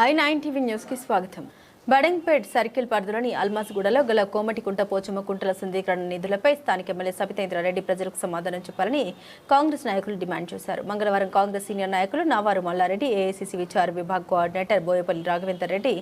i9 TV news కి స్వాగతం. Badangpet circle పరిధిలోని అల్మాస్గూడలో గల కోమటికుంట పోచమ్మ కుంటల శుద్ధీకరణ నిధులపై స్థానిక ఎమ్మెల్యే సబితేంద్రారెడ్డి ప్రజలకు సమాధానం చెప్పాలని కాంగ్రెస్ నాయకులు డిమాండ్ చేశారు. మంగళవారం కాంగ్రెస్ సీనియర్ నాయకులు నావారు మల్లారెడ్డి, ఏఐసీసీ విచార విభాగ్ కోఆర్డినేటర్ బోయపల్లి రాఘవేందర్ రెడ్డి,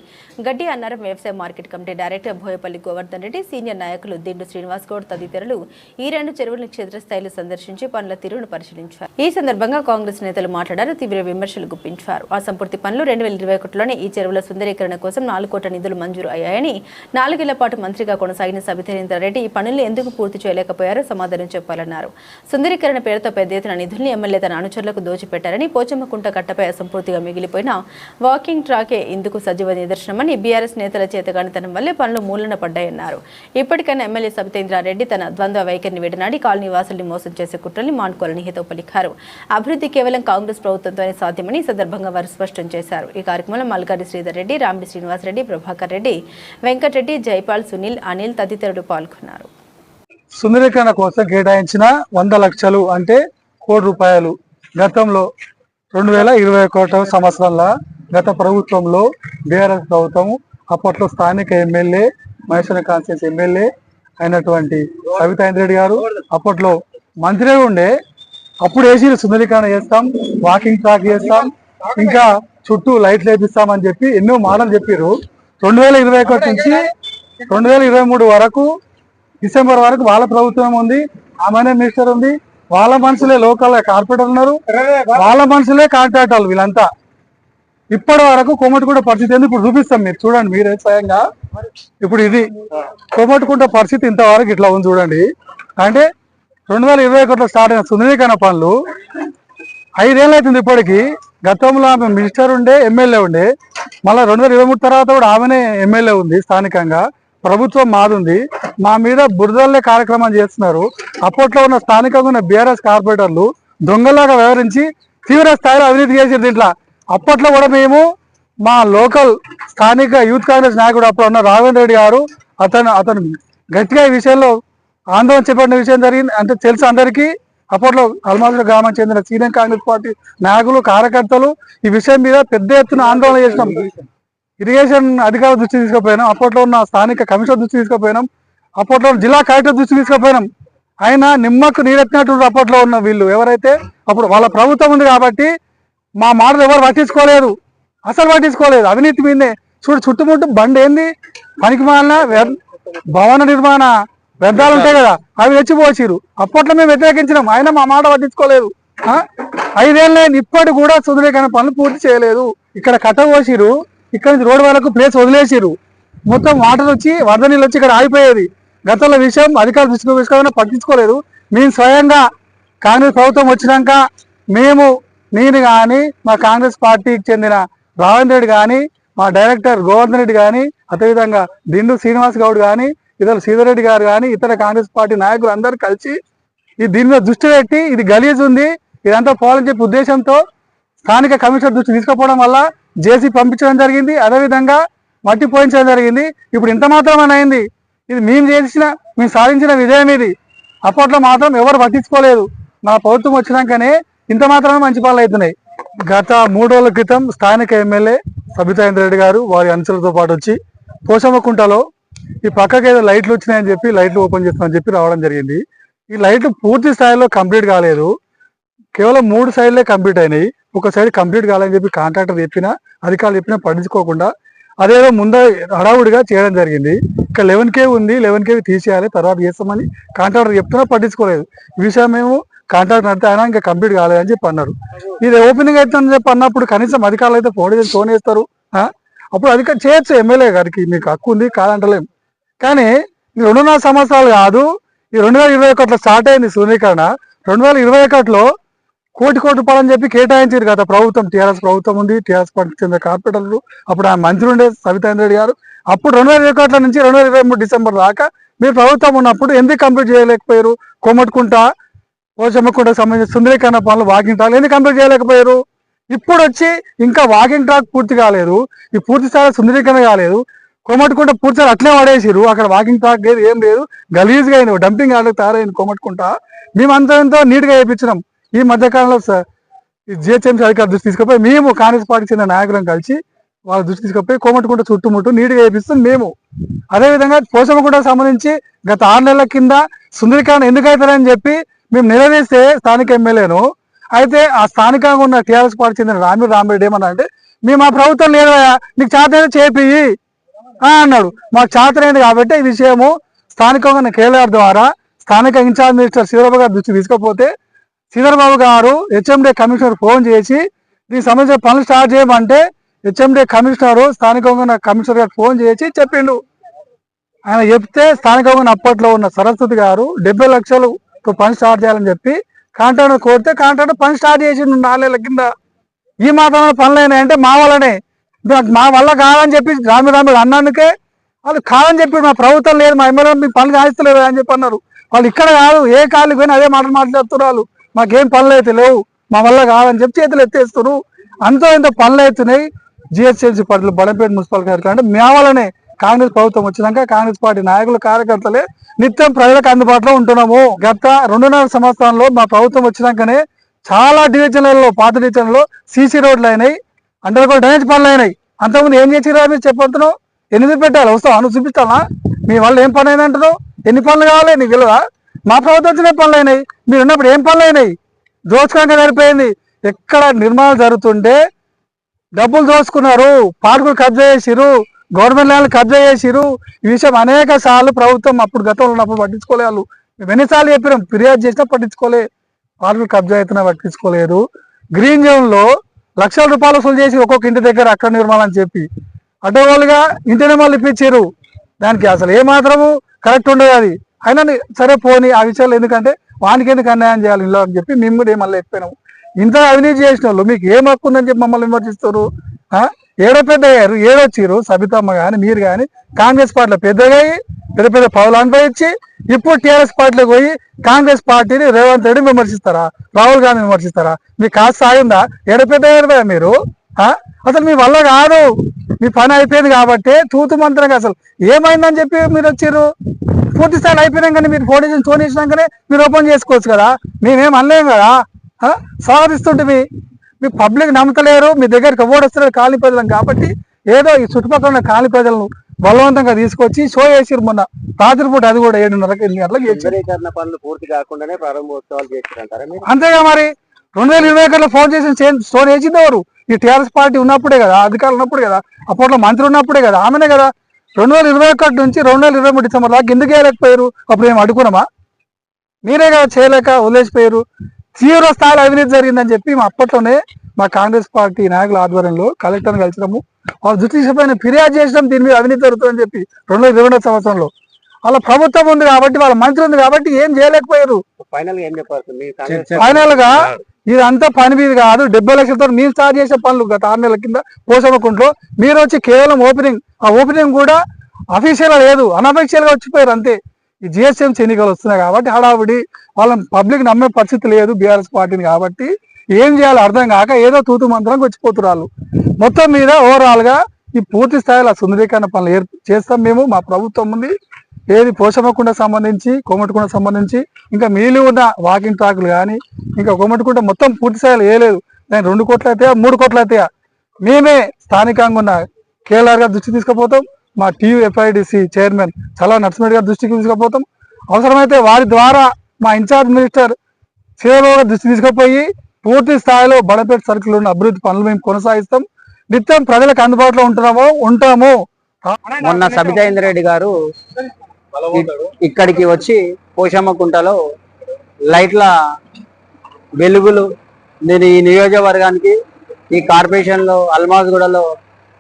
గడ్డి అన్నారం వ్యవసాయ market committee director Boyapalli Govardhan Reddy, senior నాయకులు దిండు శ్రీనివాస్ గౌడ్ తదితరులు ఈ రెండు చెరువులను క్షేత్రస్థాయిలో సందర్శించి పనుల తీరును పరిశీలించారు. ఈ సందర్భంగా కాంగ్రెస్ నేతలు మాట్లాడారు, తీవ్ర విమర్శలు గుప్పించారు. అసంపూర్తి పనులు 2021లోనే ఈ చెరువుల సుందరీకరణ కోసం 4 కోట్ల నిధులు మంజూరు అయ్యాయని, 4 ఏళ్ల పాటు మంత్రిగా కొనసాగిన సబితేంద్రారెడ్డి ఈ పనులు ఎందుకు పూర్తి చేయలేకపోయారో సమాధానం చెప్పాలన్నారు. సుందరీకరణ పేరుతో పెద్ద ఎత్తున నిధుల్ని ఎమ్మెల్యే తన అనుచరులకు దోచిపెట్టారని, పోచమ్మకుంట కట్టపై అసంపూర్తిగా మిగిలిపోయిన వాకింగ్ ట్రాకే ఇందుకు సజీవ నిదర్శనమని, బీఆర్ఎస్ నేతల చేతగానితనం వల్లే పనులు మూలన పడ్డాయన్నారు. ఇప్పటికైనా ఎమ్మెల్యే సబితేంద్రారెడ్డి తన ద్వంద్వ వైఖరిని విడనాడి కాలనీ వాసుల్ని మోసం చేసే కుట్రల్ని మానుకోవాలని హితవు పలికారు. అభివృద్ధి కేవలం కాంగ్రెస్ ప్రభుత్వంతోనే సాధ్యమని ఈ సందర్భంగా వారు స్పష్టం చేశారు. ఈ కార్యక్రమంలో మల్కాడి శ్రీధర్ రెడ్డి, రామిడి శ్రీనివాసరెడ్డి, ప్రభాకర్ రెడ్డి, వెంకటరెడ్డి, జైపాల్, సునీల్, అనిల్ తదితరులు పాల్గొన్నారు. సుందరీకరణ కోసం కేటాయించిన 100 లక్షలు అంటే ₹1 గతంలో 2021 సంవత్సరంలో గత ప్రభుత్వంలో బీఆర్ఎస్ ప్రభుత్వం అప్పట్లో స్థానిక ఎమ్మెల్యే మహేశ్వరం కాన్స్టిట్యూన్సీ ఎమ్మెల్యే అయినటువంటి సబితేంద్రారెడ్డి గారు అప్పట్లో మంత్రిగా ఉండే అప్పుడు వేసి సుందరీకరణ చేస్తాం, వాకింగ్ ట్రాక్ చేస్తాం, ఇంకా చుట్టూ లైట్లు వేపిస్తామని చెప్పి ఎన్నో మాటలు చెప్పారు. 2021 నుంచి 2023 వరకు డిసెంబర్ వరకు వాళ్ళ ప్రభుత్వం ఉంది, ఆమెనే మినిస్టర్ ఉంది, వాళ్ళ మనుషులే లోకల్ కార్పొరేటర్ ఉన్నారు, వాళ్ళ మనుషులే కాంట్రాక్టర్లు వీళ్ళంతా. ఇప్పటి వరకు కోమటికుంట పరిస్థితి ఎందుకు ఇప్పుడు చూపిస్తాం, మీరు చూడండి మీరే స్వయంగా. ఇప్పుడు ఇది కోమటికుంట పరిస్థితి ఇంతవరకు ఇట్లా ఉంది చూడండి. అంటే 2021లో స్టార్ట్ అయిన సుందరీకరణ పనులు 5 ఏళ్ళు అవుతుంది ఇప్పటికి. గతంలో ఆమె మినిస్టర్ ఉండే, ఎమ్మెల్యే ఉండే, మళ్ళీ 2023 తర్వాత కూడా ఆమెనే ఎమ్మెల్యే ఉంది. స్థానికంగా ప్రభుత్వం మాదుంది, మా మీద బురదల్లే కార్యక్రమం చేస్తున్నారు. అప్పట్లో ఉన్న స్థానికంగా ఉన్న బీఆర్ఎస్ కార్పొరేటర్లు దొంగలాగా వ్యవహరించి తీవ్ర స్థాయిలో అవినీతి చేసారు దీంట్లో. అప్పట్లో కూడా మేము మా లోకల్ స్థానిక యూత్ కాంగ్రెస్ నాయకుడు అప్పుడు ఉన్న రాఘవేంద్ర రెడ్డి గారు అతను గట్టిగా ఈ విషయంలో ఆందోళన చేపట్టిన విషయం జరిగింది. అంటే తెలుసు అందరికీ. అప్పట్లో అల్మాస్గూడ గ్రామానికి చెందిన సీనియర్ కాంగ్రెస్ పార్టీ నాయకులు, కార్యకర్తలు ఈ విషయం మీద పెద్ద ఎత్తున ఆందోళన చేసినాం. ఇరిగేషన్ అధికారుల దృష్టి తీసుకుపోయినాం, అప్పట్లో ఉన్న స్థానిక కమిషనర్ దృష్టి తీసుకుపోయినాం, అప్పట్లో జిల్లా కలెక్టర్ దృష్టి తీసుకుపోయినాం. ఆయన నిమ్మకు నీరెత్తినట్టు అప్పట్లో ఉన్న వీళ్ళు ఎవరైతే అప్పుడు వాళ్ళ ప్రభుత్వం ఉంది కాబట్టి మా మాటలు ఎవరు పట్టించుకోలేదు, అసలు పట్టించుకోలేదు. అవినీతి మీదే చుట్టుముట్టు బండి ఏంది పనికి మాలిన భవన నిర్మాణ వ్యర్థాలు ఉంటాయి కదా, అవి తెచ్చిపోసిరు. అప్పట్లో మేము వ్యతిరేకించినాం, ఆయన మా మాట పట్టించుకోలేదు. 5 ఏళ్ళే ఇప్పటి కూడా సుందరీకరణ పనులు పూర్తి చేయలేదు. ఇక్కడ కట్ట పోసిరు, ఇక్కడ నుంచి రోడ్డు వరకు ప్లేస్ వదిలేసిరు. మొత్తం వాటర్ వచ్చి వరద నీళ్ళు వచ్చి ఇక్కడ ఆగిపోయేది. గతంలో విషయం అధికారులు దృష్టికి పట్టించుకోలేదు. మేము స్వయంగా కాంగ్రెస్ ప్రభుత్వం వచ్చినాక నేను కానీ, మా కాంగ్రెస్ పార్టీకి చెందిన రాఘవేంద్ర రెడ్డి కానీ, మా డైరెక్టర్ గోవర్ధన్ రెడ్డి కానీ, అదేవిధంగా దిండు శ్రీనివాస్ గౌడ్ కానీ, ఇతర శ్రీధర్ రెడ్డి గారు కానీ, ఇతర కాంగ్రెస్ పార్టీ నాయకులు అందరూ కలిసి దీని మీద దృష్టి పెట్టి ఇది గలీజ్ ఉంది, ఇదంతా పోవాలని చెప్పి ఉద్దేశంతో స్థానిక కమిషనర్ దృష్టి తీసుకుపోవడం వల్ల జేసీ పంపించడం జరిగింది. అదేవిధంగా మట్టి పోయించడం జరిగింది. ఇప్పుడు ఇంత మాత్రమే అయింది. ఇది మేము సాధించిన విజయం ఇది. అప్పట్లో మాత్రం ఎవరు పట్టించుకోలేదు. మా ప్రభుత్వం వచ్చినాకనే ఇంత మాత్రమే మంచి పనులు అవుతున్నాయి. గత 3 రోజుల క్రితం స్థానిక ఎమ్మెల్యే సబితేంద్రారెడ్డి గారు వారి అనుచరులతో పాటు వచ్చి పోచమ్మకుంటలో ఈ పక్కకి ఏదో లైట్లు వచ్చినాయని చెప్పి లైట్లు ఓపెన్ చేస్తామని చెప్పి రావడం జరిగింది. ఈ లైట్లు పూర్తి స్థాయిలో కంప్లీట్ కాలేదు, కేవలం 3 సైడ్లే కంప్లీట్ అయినాయి. ఒక సైడ్ కంప్లీట్ కాలేదని చెప్పి కాంట్రాక్టర్ చెప్పినా, అధికారులు చెప్పినా పట్టించుకోకుండా అదేదో ముందు హడావుడిగా చేయడం జరిగింది. ఇక్కడ 11K ఉంది, 11K తీసేయాలి, తర్వాత చేస్తామని కాంట్రాక్టర్ చెప్తున్నా పట్టించుకోలేదు. ఈ విషయం మేము కాంట్రాక్టర్ నడితే అయినా ఇంకా కంప్లీట్ కాలేదని చెప్పి అన్నారు. ఇది ఓపెనింగ్ అవుతుందని చెప్పి అన్నప్పుడు కనీసం అధికారులు అయితే ఫోన్ చేస్తారు. అప్పుడు అధికారులు చేయొచ్చు, ఎమ్మెల్యే గారికి మీకు హక్కు ఉంది, కాదంటలేం. కానీ 2.5 సంవత్సరాలు కాదు, ఈ 2021లో స్టార్ట్ అయింది సుందరీకరణ. 2021లో ₹1 కోటి అని చెప్పి కేటాయించారు గత ప్రభుత్వం. టీఆర్ఎస్ ప్రభుత్వం ఉంది, టీఆర్ఎస్ పార్టీకి చెందిన కార్పొరేటర్లు, అప్పుడు ఆ మంత్రి ఉండే సబితేంద్రారెడ్డి గారు. అప్పుడు 2021 నుంచి 2023 డిసెంబర్ దాకా మీరు ప్రభుత్వం ఉన్నప్పుడు ఎందుకు కంప్లీట్ చేయలేకపోయారు? కోమటికుంట పోచమ్మకుంటకు సంబంధించిన సుందరీకరణ పనులు, వాకింగ్ ట్రాక్ ఎందుకు కంప్లీట్ చేయలేకపోయారు? ఇప్పుడు వచ్చి ఇంకా వాకింగ్ ట్రాక్ పూర్తి కాలేదు, ఈ పూర్తి స్థాయి సుందరీకరణ కాలేదు, కోమటికుంట పూర్తిగా అట్లే పడేసిరు. అక్కడ వాకింగ్ ట్రాక్ లేదు, ఏం లేదు, గలీజ్గా అయింది, డంపింగ్ యార్డ్కి తయారైంది కోమటికుంట. మేము ఎంతో నీట్గా చేయించినాం. ఈ మధ్యకాలంలో జిహెచ్ఎంసీ అధికారులు దృష్టి తీసుకుపోయి మేము కాంగ్రెస్ పార్టీకి చెందిన నాయకులను కలిసి వాళ్ళ దృష్టి తీసుకుపోయి కోమటికుంట చుట్టుముట్టు నీట్గా వేపిస్తుంది మేము. అదేవిధంగా పోచమ్మకుంటకు సంబంధించి గత 6 నెలల కింద సుందరీకరణ ఎందుకు అవుతారని చెప్పి మేము నిలదీస్తే స్థానిక ఎమ్మెల్యేను, అయితే ఆ స్థానికంగా ఉన్న టీఆర్ఎస్ పార్టీ చెందిన రామిరెడ్డి ఏమన్నా అంటే మేము ఆ ప్రభుత్వం లేదా నీకు చేతనైతే చేపియి అన్నాడు. మాకు చేతనైంది కాబట్టి ఈ విషయము స్థానికంగా ఉన్న కేఎల్ఆర్ ద్వారా స్థానిక ఇన్ఛార్జ్ మినిస్టర్ శ్రీధర్బాబు గారి దృష్టి తీసుకపోతే శ్రీధర్బాబు గారు హెచ్ఎండి కమిషనర్ ఫోన్ చేసి దీనికి సంబంధించిన పనులు స్టార్ట్ చేయమంటే హెచ్ఎండి కమిషనర్ స్థానికంగా ఉన్న కమిషనర్ గారు ఫోన్ చేసి చెప్పిండు. ఆయన చెప్తే స్థానికంగా అప్పట్లో ఉన్న సరస్వతి గారు 70 లక్షలతో పని స్టార్ట్ చేయాలని చెప్పి కాంట్రాక్టర్ కోరితే కాంట్రాక్టర్ పని స్టార్ట్ చేసిండు 4 నెలల కింద. ఈ మాత్రం పనులు అంటే మా వల్లనే, మా వల్ల కాదని చెప్పి రామిరెడ్డి అన్నందుకే వాళ్ళు కాదని చెప్పి మా ప్రభుత్వం లేదు, మా ఎమ్మెల్యే మీకు పనులు కాయిస్తలేదు అని చెప్పి అన్నారు. వాళ్ళు ఇక్కడ కాదు ఏ కాళ్ళు పోయినా అదే మాటలు మాట్లాడుతున్నారు. వాళ్ళు మాకేం పనులు అయితే లేవు, మా వల్ల కాదని చెప్పి చేతులు ఎత్తేస్తున్నారు. అంతో ఇంత పనులు అవుతున్నాయి. జిహెచ్ఎంసీ పరిధిలో బడంపేట మున్సిపల్ కార్యక్రమం అంటే మా వల్లనే కాంగ్రెస్ ప్రభుత్వం వచ్చినాక కాంగ్రెస్ పార్టీ నాయకులు కార్యకర్తలే నిత్యం ప్రజలకు అందుబాటులో ఉంటున్నాము. గత 2.5 సంవత్సరాల్లో మా ప్రభుత్వం వచ్చినాకనే చాలా డివిజన్లలో పాత డివిజన్లలో సీసీ రోడ్లు అయినాయి, అండర్ గ్రౌండ్ డ్రైనేజ్ పనులు అయినాయి. అంతకుముందు ఏం చేసిరా మీరు చెప్పంటున్నావు? ఎన్ని పెట్టాలి వస్తావా నువ్వు చూపిస్తావా? మీ వాళ్ళు ఏం పనులు అయినా అంటున్నావు? ఎన్ని పనులు కావాలి నీకు తెలియదా? మా ప్రభుత్వం వచ్చిన పనులు అయినాయి, మీరు ఉన్నప్పుడు ఏం పనులు అయినాయి? దోచుకోవడానికి సరిపోయింది. ఎక్కడ నిర్మాణాలు జరుగుతుంటే డబ్బులు దోచుకున్నారు, పార్కులు కబ్జా చేసిరు, గవర్నమెంట్ ల్యాండ్లు కబ్జా చేసిరు. ఈ విషయం అనేక సార్లు ప్రభుత్వం అప్పుడు గతంలో ఉన్నప్పుడు పట్టించుకోలే. వాళ్ళు మేము ఎన్నిసార్లు చెప్పినాం, ఫిర్యాదు చేసినా పట్టించుకోలే. పార్కులు కబ్జా అవుతున్నా పట్టించుకోలేదు. గ్రీన్ జోన్ లో లక్షల రూపాయలు వసూలు చేసి ఒక్కొక్క ఇంటి దగ్గర అక్కడ నిర్మాణం అని చెప్పి అడ్డగోలుగా ఇంటి నిర్మాణాలు ఇప్పించారు. దానికి అసలు ఏమాత్రము కరెక్ట్ ఉండదు అది. అయినా సరే పోని ఆ విషయాలు, ఎందుకంటే వానికి ఎందుకు అన్యాయం చేయాలి ఇలా అని చెప్పి మేము కూడా మళ్ళీ చెప్పినాము. ఇంత అవినీతి చేసిన వాళ్ళు మీకు ఏం హక్కు ఉందని చెప్పి మమ్మల్ని విమర్శిస్తారు. ఏడో పెద్ద అయ్యారు, ఏడొచ్చిరు సబితమ్మ కానీ మీరు కానీ కాంగ్రెస్ పార్టీలో పెద్దగా అయ్యి పెద్ద పెద్ద పదవులు అనుభవించి ఇప్పుడు టీఆర్ఎస్ పార్టీలోకి పోయి కాంగ్రెస్ పార్టీని రేవంత్ రెడ్డి విమర్శిస్తారా, రాహుల్ గాంధీ విమర్శిస్తారా? మీకు కాస్త సాగిందా? ఏడో పెద్ద అయ్యారు మీరు. అసలు మీ వల్ల కాదు, మీ పని అయిపోయింది కాబట్టి తూతు మంత్రంగా అసలు ఏమైందని చెప్పి మీరు వచ్చారు. పూర్తి స్థాయిలో అయిపోయినాకనే మీరు ఫోన్ చేసినాకనే మీరు ఓపెన్ చేసుకోవచ్చు కదా, మేమేం అనలేము కదా. స్వాగతిస్తుంటే మీ పబ్లిక్ నమ్మతలేరు, మీ దగ్గరికి ఎవరు వస్తారు కాలనీ ప్రజలను కాబట్టి ఏదో ఈ చుట్టుపక్కల ఉన్న కాలనీ ప్రజలను బలవంతంగా తీసుకొచ్చి షో చేసిరు. మొన్న రాత్రిపూట అది కూడా 7:30 గంటలకు సుందరీకరణ పనులు పూర్తి కాకుండానే ప్రారంభోత్సవాలు చేస్తారంటారా? అంతేగా మరి 2021 ఫోన్ చేసి స్టోన్ వేసింది ఎవరు? ఈ టీఆర్ఎస్ పార్టీ ఉన్నప్పుడే కదా, అధికారులు ఉన్నప్పుడే కదా, అప్పట్లో మంత్రి ఉన్నప్పుడే కదా, ఆమెనే కదా. 2021 నుంచి 2023 డిసెంబర్ దాకా ఎందుకు వేయలేకపోయారు? అప్పుడు మేము అడుగున్నామా? మీరే కదా చేయలేక వదిలేసిపోయారు. తీవ్ర స్థాయిలో అవినీతి జరిగిందని చెప్పి అప్పట్లోనే మా కాంగ్రెస్ పార్టీ నాయకుల ఆధ్వర్యంలో కలెక్టర్ని కలిసినాము. వాళ్ళు దృష్టి తీసుకుపోయిన ఫిర్యాదు చేసినాం దీని మీద అవినీతి జరుగుతుందని చెప్పి 2022 సంవత్సరంలో. వాళ్ళ ప్రభుత్వం ఉంది కాబట్టి, వాళ్ళ మంత్రి ఉంది కాబట్టి ఏం చేయలేకపోయారు. ఫైనల్ గా ఏం చెప్పారు? ఫైనల్ గా ఇదంతా పని మీద కాదు, 70 లక్షలతో మీరు స్టార్ట్ చేసే పనులు గత 6 నెలల కింద పోసమ్మకుంటలో మీరు వచ్చి కేవలం ఓపెనింగ్, ఆ ఓపెనింగ్ కూడా అఫీషియల్ లేదు, అనఫీషియల్ గా వచ్చిపోయారు అంతే. ఈ జిహెచ్ఎంసీ ఎన్నికలు వస్తున్నాయి కాబట్టి హడావుడి, వాళ్ళని పబ్లిక్ నమ్మే పరిస్థితి లేదు బీఆర్ఎస్ పార్టీని కాబట్టి ఏం చేయాలో అర్థం కాక ఏదో తూతు మంత్రంగా వచ్చిపోతున్నారు వాళ్ళు. మొత్తం మీద ఓవరాల్ గా ఈ పూర్తి స్థాయిలో సుందరీకరణ పనులు చేస్తాం మేము. మా ప్రభుత్వం ఉంది. ఏది పోషమ్మకుంట సంబంధించి, కోమటికుంట సంబంధించి ఇంకా మిగిలి ఉన్న వాకింగ్ ట్రాక్లు కానీ ఇంకా కోమటికుంట మొత్తం పూర్తి స్థాయిలో వేయలేదు. దాని 2 కోట్లు అవుతాయా 3 కోట్లు అవుతాయా మేమే స్థానికంగా ఉన్న కేఎల్ఆర్ గారి దృష్టి తీసుకుపోతాం. మా టీయూఎఫ్ఐడిసి చైర్మన్ చల్లా నరసింహరెడ్డి గారి దృష్టికి తీసుకుపోతాం. అవసరమైతే వారి ద్వారా మా ఇన్ఛార్జ్ మినిస్టర్ శ్రీధర్బాబు గారి దృష్టి తీసుకుపోయి పూర్తి స్థాయిలో బడంపేట సర్కిల్ ఉన్న అభివృద్ధి పనులు మేము కొనసాగిస్తాం. నిత్యం ప్రజలకు అందుబాటులో ఉంటాము. మొన్న సబితా ఇంద్రెడ్డి గారు ఇక్కడికి వచ్చి పోషమ్మకుంటలో లైట్ల వెలుగులు, నేను ఈ నియోజకవర్గానికి ఈ కార్పొరేషన్ లో అల్మాజ్గూడలో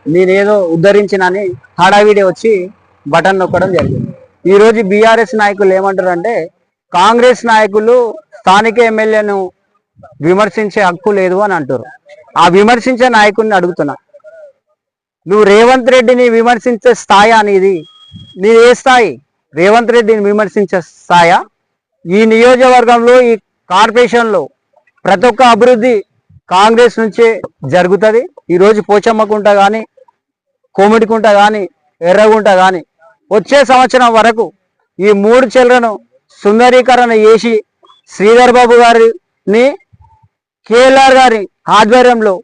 నేనేదో ఉద్ధరించినని హడావిడి వచ్చి బటన్ నొక్కడం జరిగింది. ఈ రోజు బీఆర్ఎస్ నాయకులు ఏమంటారు అంటే కాంగ్రెస్ నాయకులు స్థానిక ఎమ్మెల్యేను విమర్శించే హక్కు లేదు అని అంటారు. ఆ విమర్శించే నాయకుడిని అడుగుతున్నా, నువ్వు రేవంత్ రెడ్డిని విమర్శించే స్థాయి అనేది నీ ఏ స్థాయి? రేవంత్ రెడ్డిని విమర్శించే స్థాయా? ఈ నియోజకవర్గంలో ఈ కార్పొరేషన్ లో ప్రతి ఒక్క అభివృద్ధి కాంగ్రెస్ నుంచే జరుగుతుంది. ఈరోజు పోచమ్మకుంట కానీ, కోమిడికుంట కానీ, ఎర్రగుంట కానీ వచ్చే సంవత్సరం వరకు ఈ 3 చెర్లను సుందరీకరణ చేసి శ్రీధర్ బాబు గారిని కేఎల్ఆర్ గారి ఆధ్వర్యంలో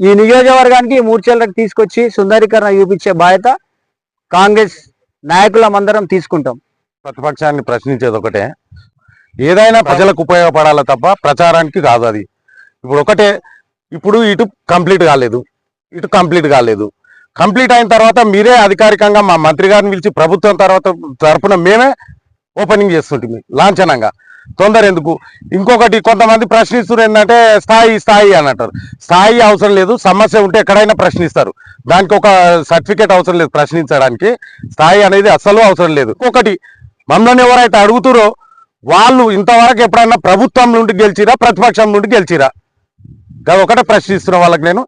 ఈ నియోజకవర్గానికి ఈ మూర్ఛలకు తీసుకొచ్చి సుందరీకరణ చూపించే బాధ్యత కాంగ్రెస్ నాయకులమందరం తీసుకుంటాం. ప్రతిపక్షాన్ని ప్రశ్నించేది ఒకటే, ఏదైనా ప్రజలకు ఉపయోగపడాలి తప్ప ప్రచారానికి కాదు. అది ఇప్పుడు ఒకటే, ఇప్పుడు ఇటు కంప్లీట్ కాలేదు, ఇటు కంప్లీట్ కాలేదు. కంప్లీట్ అయిన తర్వాత మీరే అధికారికంగా మా మంత్రి గారిని పిలిచి ప్రభుత్వం తరపున మేమే ఓపెనింగ్ చేస్తుంటుంది లాంఛనంగా. తొందర ఎందుకు? ఇంకొకటి, కొంతమంది ప్రశ్నిస్తున్నారు ఏంటంటే స్థాయి అని అంటారు. స్థాయి అవసరం లేదు, సమస్య ఉంటే ఎక్కడైనా ప్రశ్నిస్తారు. దానికి ఒక సర్టిఫికేట్ అవసరం లేదు ప్రశ్నించడానికి. స్థాయి అనేది అస్సలు అవసరం లేదు. ఇంకొకటి, మమ్మల్ని ఎవరైతే అడుగుతారో వాళ్ళు ఇంతవరకు ఎప్పుడైనా ప్రభుత్వం నుండి గెలిచిరా, ప్రతిపక్షం నుండి గెలిచిరా? అది ఒకటే ప్రశ్నిస్తున్న వాళ్ళకి నేను.